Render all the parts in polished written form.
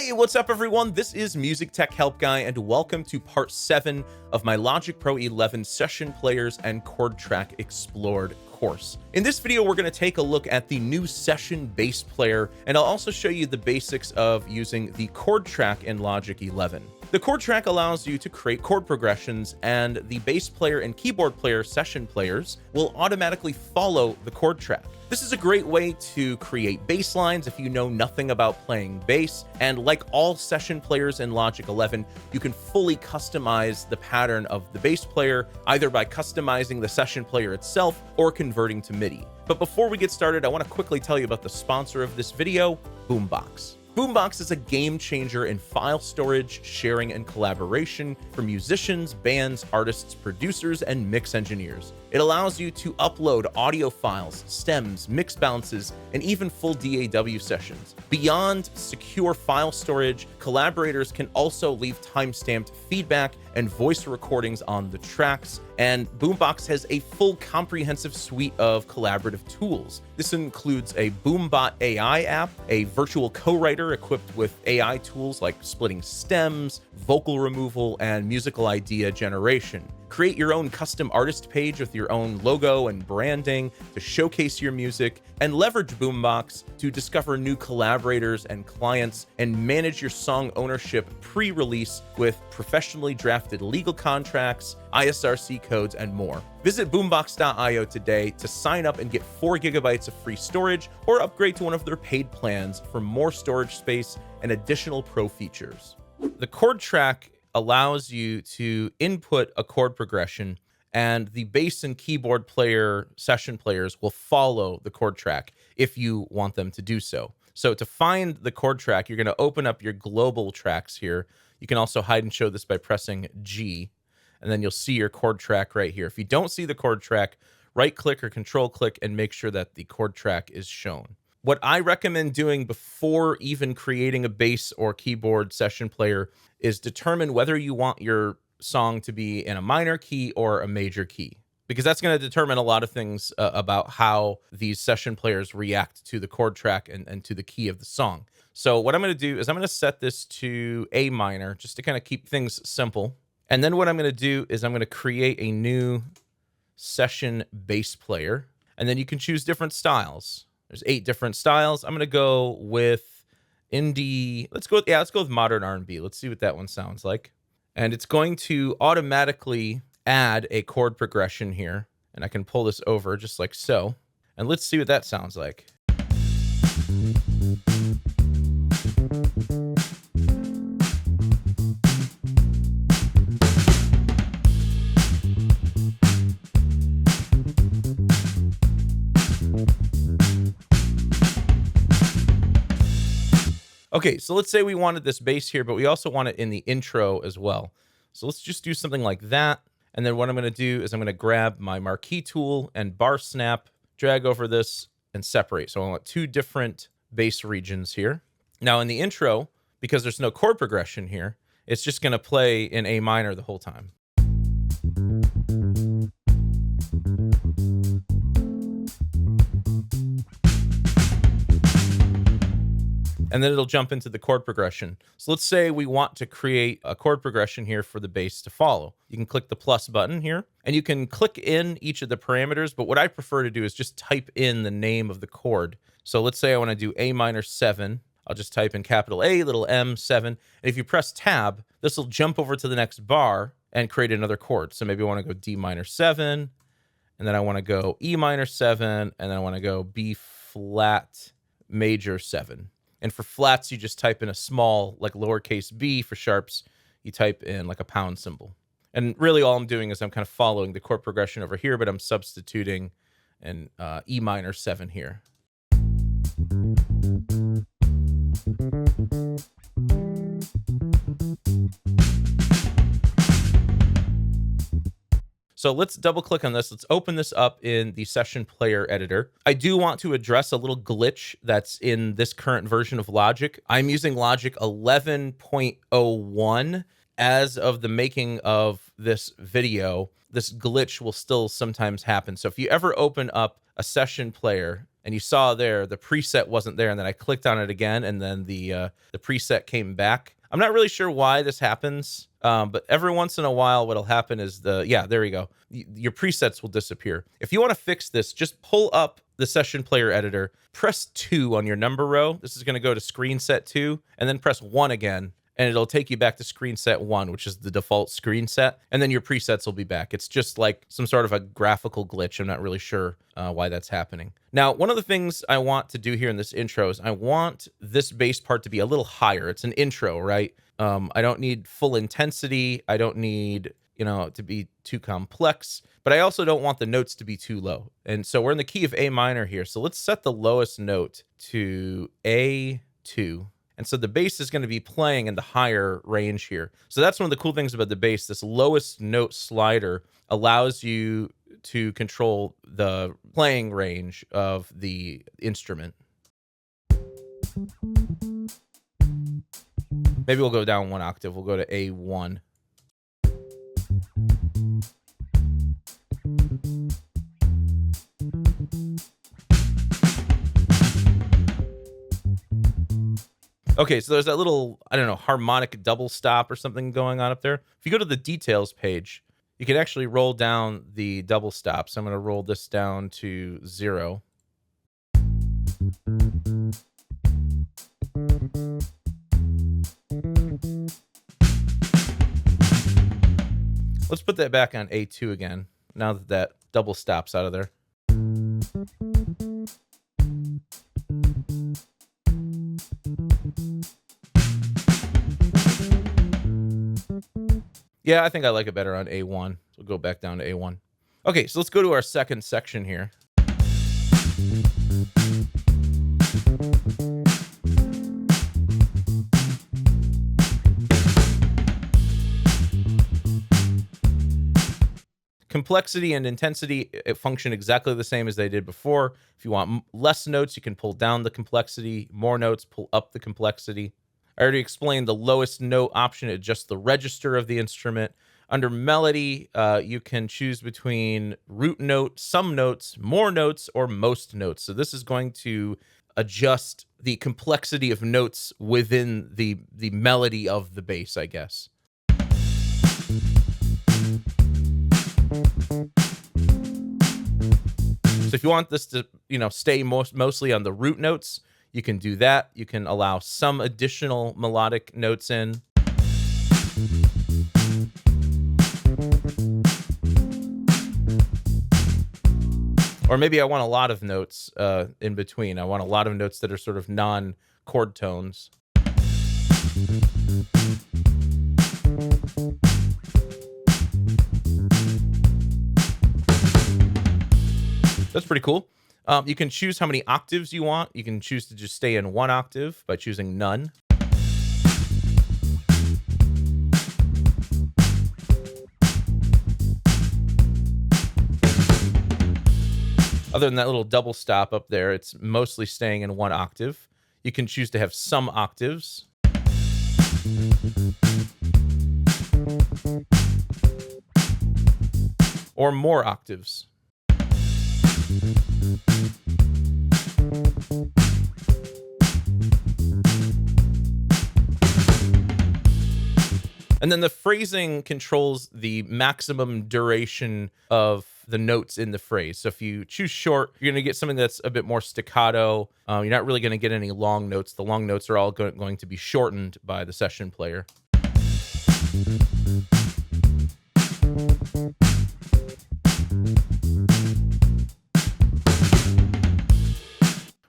Hey, what's up everyone? This is Music Tech Help Guy and welcome to part 7 of my Logic Pro 11 Session Players and Chord Track Explored course. In this video, we're going to take a look at the new Session Bass Player, and I'll also show you the basics of using the chord track in Logic 11. The chord track allows you to create chord progressions, and the bass player and keyboard player session players will automatically follow the chord track. This is a great way to create bass lines if you know nothing about playing bass, and like all session players in Logic 11, you can fully customize the pattern of the bass player, either by customizing the session player itself or converting to MIDI. But before we get started, I want to quickly tell you about the sponsor of this video, Boombox. Boombox is a game changer in file storage, sharing, and collaboration for musicians, bands, artists, producers, and mix engineers. It allows you to upload audio files, stems, mix bounces, and even full DAW sessions. Beyond secure file storage, collaborators can also leave timestamped feedback and voice recordings on the tracks, and Boombox has a full comprehensive suite of collaborative tools. This includes a Boombot AI app, a virtual co-writer equipped with AI tools like splitting stems, vocal removal, and musical idea generation. Create your own custom artist page with your own logo and branding to showcase your music, and leverage Boombox to discover new collaborators and clients and manage your song ownership pre-release with professionally drafted legal contracts, ISRC codes, and more. Visit boombox.io today to sign up and get 4 GB of free storage, or upgrade to one of their paid plans for more storage space and additional pro features. The chord track allows you to input a chord progression, and the bass and keyboard player session players will follow the chord track if you want them to do so. So to find the chord track, you're going to open up your global tracks here. You can also hide and show this by pressing G, and then you'll see your chord track right here. If you don't see the chord track, right click or control click and make sure that the chord track is shown. What I recommend doing before even creating a bass or keyboard session player is determine whether you want your song to be in a minor key or a major key, because that's going to determine a lot of things about how these session players react to the chord track and to the key of the song. So what I'm going to do is I'm going to set this to A minor just to kind of keep things simple. And then what I'm going to do is I'm going to create a new session bass player, and then you can choose different styles. There's 8 different styles. I'm going to go with indie. Let's go with modern R&B. Let's see what that one sounds like. And it's going to automatically add a chord progression here. And I can pull this over just like so. And let's see what that sounds like. Okay, so let's say we wanted this bass here, but we also want it in the intro as well. So let's just do something like that. And then what I'm going to do is I'm going to grab my marquee tool and bar snap, drag over this, and separate. So I want 2 different bass regions here. Now in the intro, because there's no chord progression here, it's just going to play in A minor the whole time. And then it'll jump into the chord progression. So let's say we want to create a chord progression here for the bass to follow. You can click the plus button here, and you can click in each of the parameters, but what I prefer to do is just type in the name of the chord. So let's say I want to do A minor 7. I'll just type in capital A, little m, 7. And if you press tab, this will jump over to the next bar and create another chord. So maybe I want to go D minor 7, and then I want to go E minor 7, and then I want to go B flat major 7. And for flats, you just type in a small, like lowercase b. For sharps, you type in like a pound symbol. And really all I'm doing is I'm kind of following the chord progression over here, but I'm substituting an E minor 7 here. So let's double click on this. Let's open this up in the session player editor. I do want to address a little glitch that's in this current version of Logic. I'm using Logic 11.01. As of the making of this video, this glitch will still sometimes happen. So if you ever open up a session player And you saw there the preset wasn't there, and then I clicked on it again, and then the preset came back. I'm not really sure why this happens, but every once in a while, what'll happen is there we go. Your presets will disappear. If you want to fix this, just pull up the session player editor, press 2 on your number row. This is going to go to screen set 2, and then press 1 again, and it'll take you back to screen set 1, which is the default screen set, and then your presets will be back. It's just like some sort of a graphical glitch. I'm not really sure why that's happening. Now, one of the things I want to do here in this intro is I want this bass part to be a little higher. It's an intro, right? I don't need full intensity. I don't need, to be too complex, but I also don't want the notes to be too low. And so we're in the key of A minor here. So let's set the lowest note to A2. And so the bass is going to be playing in the higher range here. So that's one of the cool things about the bass. This lowest note slider allows you to control the playing range of the instrument. Maybe we'll go down 1 octave. We'll go to A1. Okay, so there's that little, I don't know, harmonic double stop or something going on up there. If you go to the details page, you can actually roll down the double stop. So I'm going to roll this down to 0. Let's put that back on A2 again, now that that double stop's out of there. Yeah, I think I like it better on A1. So we'll go back down to A1. Okay, so let's go to our second section here. Complexity and intensity function exactly the same as they did before. If you want less notes, you can pull down the complexity. More notes, pull up the complexity. I already explained the lowest note option, adjusts the register of the instrument. Under melody, you can choose between root note, some notes, more notes, or most notes. So this is going to adjust the complexity of notes within the melody of the bass, I guess. So if you want this to, stay mostly on the root notes, you can do that. You can allow some additional melodic notes in. Or maybe I want a lot of notes in between. I want a lot of notes that are sort of non-chord tones. That's pretty cool. You can choose how many octaves you want. You can choose to just stay in 1 octave by choosing none. Other than that little double stop up there, it's mostly staying in 1 octave. You can choose to have some octaves. Or more octaves. And then the phrasing controls the maximum duration of the notes in the phrase. So if you choose short, you're going to get something that's a bit more staccato. You're not really going to get any long notes. The long notes are all going to be shortened by the session player.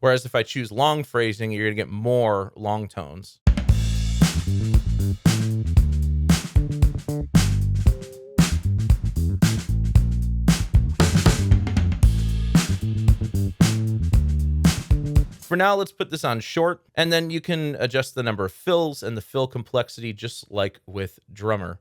Whereas if I choose long phrasing, you're going to get more long tones. For now, let's put this on short, and then you can adjust the number of fills and the fill complexity just like with drummer.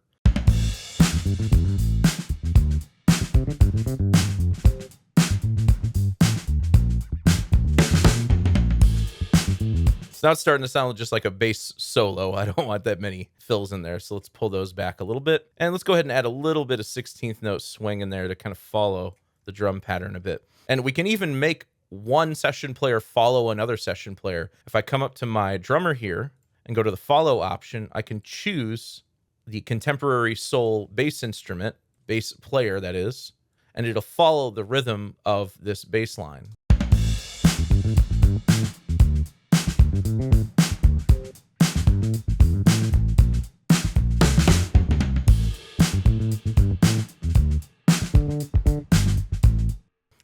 So now it's starting to sound just like a bass solo. I don't want that many fills in there, so let's pull those back a little bit. And let's go ahead and add a little bit of 16th note swing in there to kind of follow the drum pattern a bit. And we can even make one session player follow another session player. If I come up to my drummer here and go to the follow option, I can choose the contemporary soul bass instrument, bass player that is, and it'll follow the rhythm of this bass line.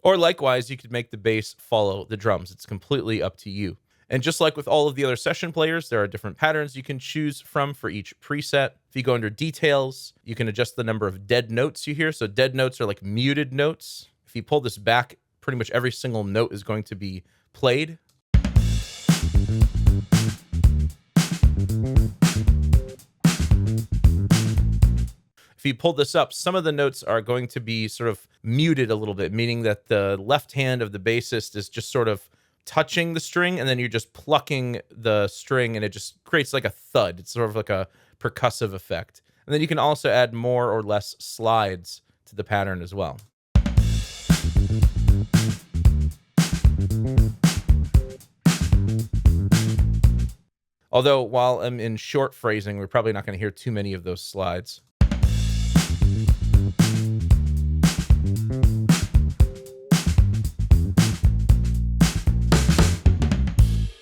Or likewise, you could make the bass follow the drums. It's completely up to you. And just like with all of the other session players, there are different patterns you can choose from for each preset. If you go under details, you can adjust the number of dead notes you hear. So dead notes are like muted notes. If you pull this back, pretty much every single note is going to be played. If you pull this up, some of the notes are going to be sort of muted a little bit, meaning that the left hand of the bassist is just sort of touching the string, and then you're just plucking the string, and it just creates like a thud. It's sort of like a percussive effect. And then you can also add more or less slides to the pattern as well. Although, while I'm in short phrasing, we're probably not going to hear too many of those slides.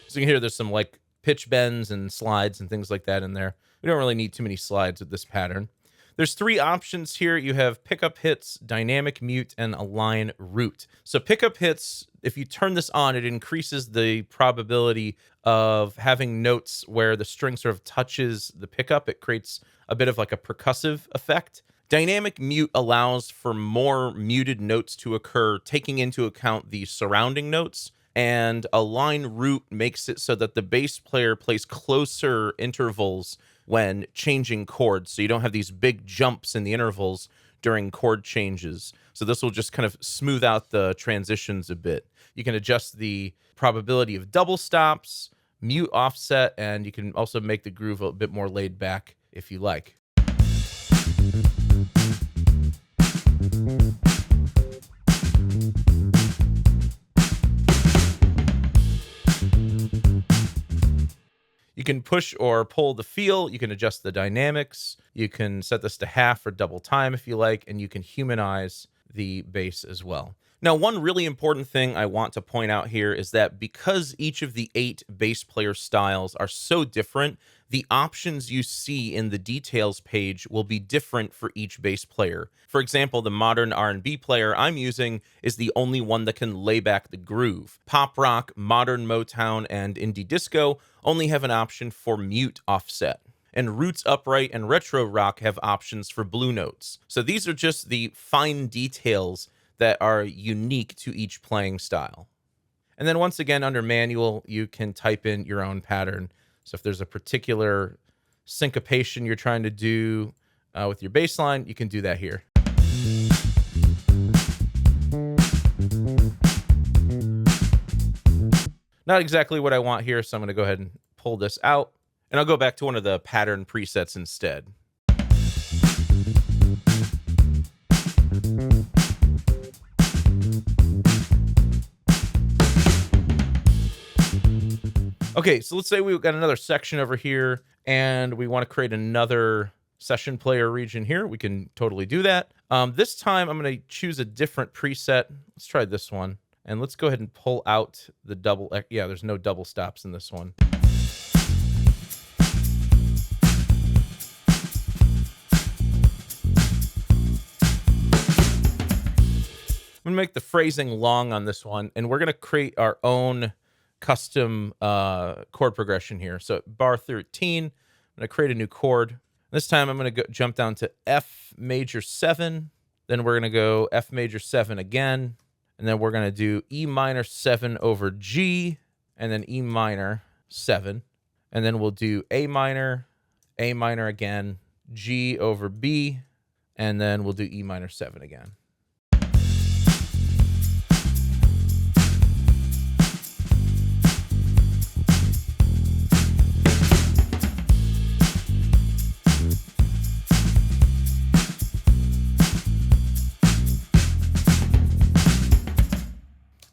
So you can hear there's some like pitch bends and slides and things like that in there. We don't really need too many slides with this pattern. There's three options here. You have pickup hits, dynamic mute, and align root. So pickup hits, if you turn this on, it increases the probability of having notes where the string sort of touches the pickup. It creates a bit of like a percussive effect. Dynamic mute allows for more muted notes to occur, taking into account the surrounding notes. And align root makes it so that the bass player plays closer intervals when changing chords. So you don't have these big jumps in the intervals during chord changes. So this will just kind of smooth out the transitions a bit. You can adjust the probability of double stops, mute offset, and you can also make the groove a bit more laid back if you like. You can push or pull the feel. You can adjust the dynamics. You can set this to half or double time if you like, and you can humanize the bass as well. Now, one really important thing I want to point out here is that because each of the 8 bass player styles are so different, the options you see in the details page will be different for each bass player. For example, the modern R&B player I'm using is the only one that can lay back the groove. Pop rock, modern Motown, and indie disco only have an option for mute offset. And roots upright and retro rock have options for blue notes. So these are just the fine details that are unique to each playing style. And then once again, under manual, you can type in your own pattern. So if there's a particular syncopation you're trying to do with your bass line, you can do that here. Not exactly what I want here, so I'm going to go ahead and pull this out. And I'll go back to one of the pattern presets instead. Okay, so let's say we've got another section over here, and we want to create another session player region here. We can totally do that. This time, I'm going to choose a different preset. Let's try this one. And let's go ahead and pull out the double. Yeah, there's no double stops in this one. I'm going to make the phrasing long on this one, and we're going to create our own custom chord progression here. So bar 13, I'm going to create a new chord. This time I'm going to jump down to F major 7. Then we're going to go F major 7 again. And then we're going to do E minor 7 over G, and then E minor 7. And then we'll do A minor again, G over B, and then we'll do E minor 7 again.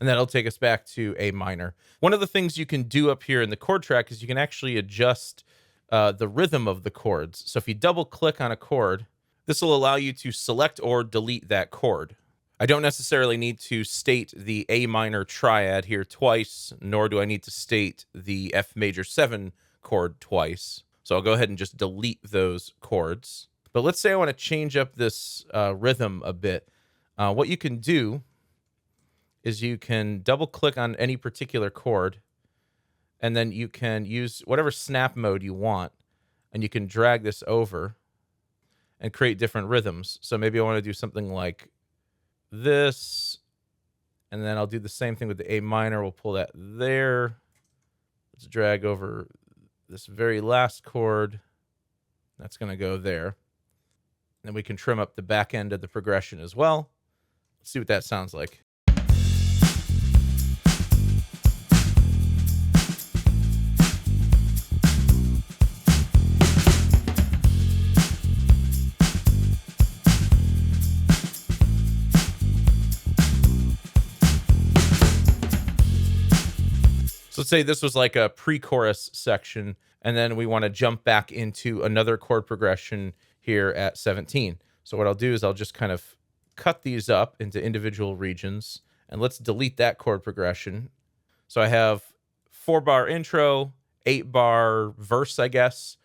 And and that'll take us back to A minor. One of the things you can do up here in the chord track is you can actually adjust the rhythm of the chords. So if you double click on a chord, this will allow you to select or delete that chord. I don't necessarily need to state the A minor triad here twice, nor do I need to state the F major 7 chord twice. So I'll go ahead and just delete those chords. But let's say I want to change up this rhythm a bit. What you can do is you can double click on any particular chord, and then you can use whatever snap mode you want, and you can drag this over and create different rhythms. So maybe I want to do something like this, and then I'll do the same thing with the A minor. We'll pull that there. Let's drag over this very last chord. That's going to go there. Then we can trim up the back end of the progression as well. Let's see what that sounds like. So let's say this was like a pre-chorus section, and then we want to jump back into another chord progression here at 17. So what I'll do is I'll just kind of cut these up into individual regions, and let's delete that chord progression. So I have 4-bar intro, 8-bar verse, I guess,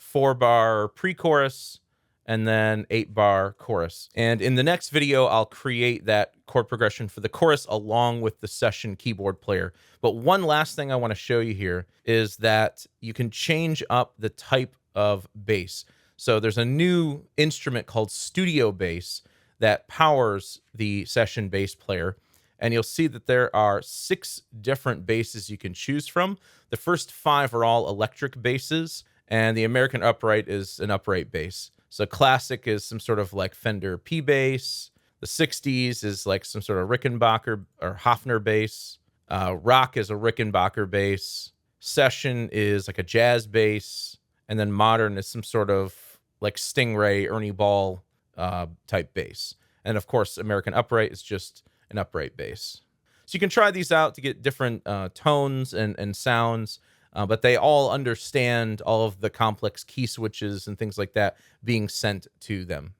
4-bar pre-chorus, and then 8-bar chorus. And in the next video, I'll create that chord progression for the chorus along with the session keyboard player. But one last thing I want to show you here is that you can change up the type of bass. So there's a new instrument called Studio Bass that powers the session bass player. And you'll see that there are 6 different basses you can choose from. The first 5 are all electric basses, and the American upright is an upright bass. So classic is some sort of like Fender P bass. The 60s is like some sort of Rickenbacker or Hofner bass. Rock is a Rickenbacker bass. Session is like a jazz bass. And then modern is some sort of like Stingray, Ernie Ball type bass. And of course, American upright is just an upright bass. So you can try these out to get different tones and sounds. But they all understand all of the complex key switches and things like that being sent to them.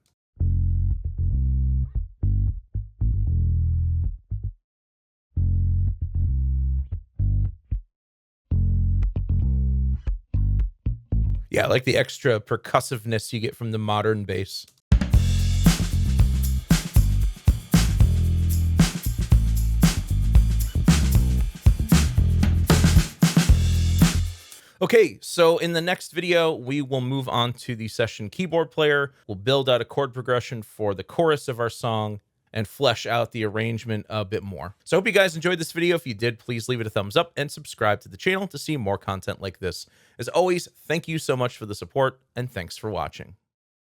Yeah, I like the extra percussiveness you get from the modern bass. Okay, so in the next video, we will move on to the session keyboard player. We'll build out a chord progression for the chorus of our song and flesh out the arrangement a bit more. So I hope you guys enjoyed this video. If you did, please leave it a thumbs up and subscribe to the channel to see more content like this. As always, thank you so much for the support, and thanks for watching.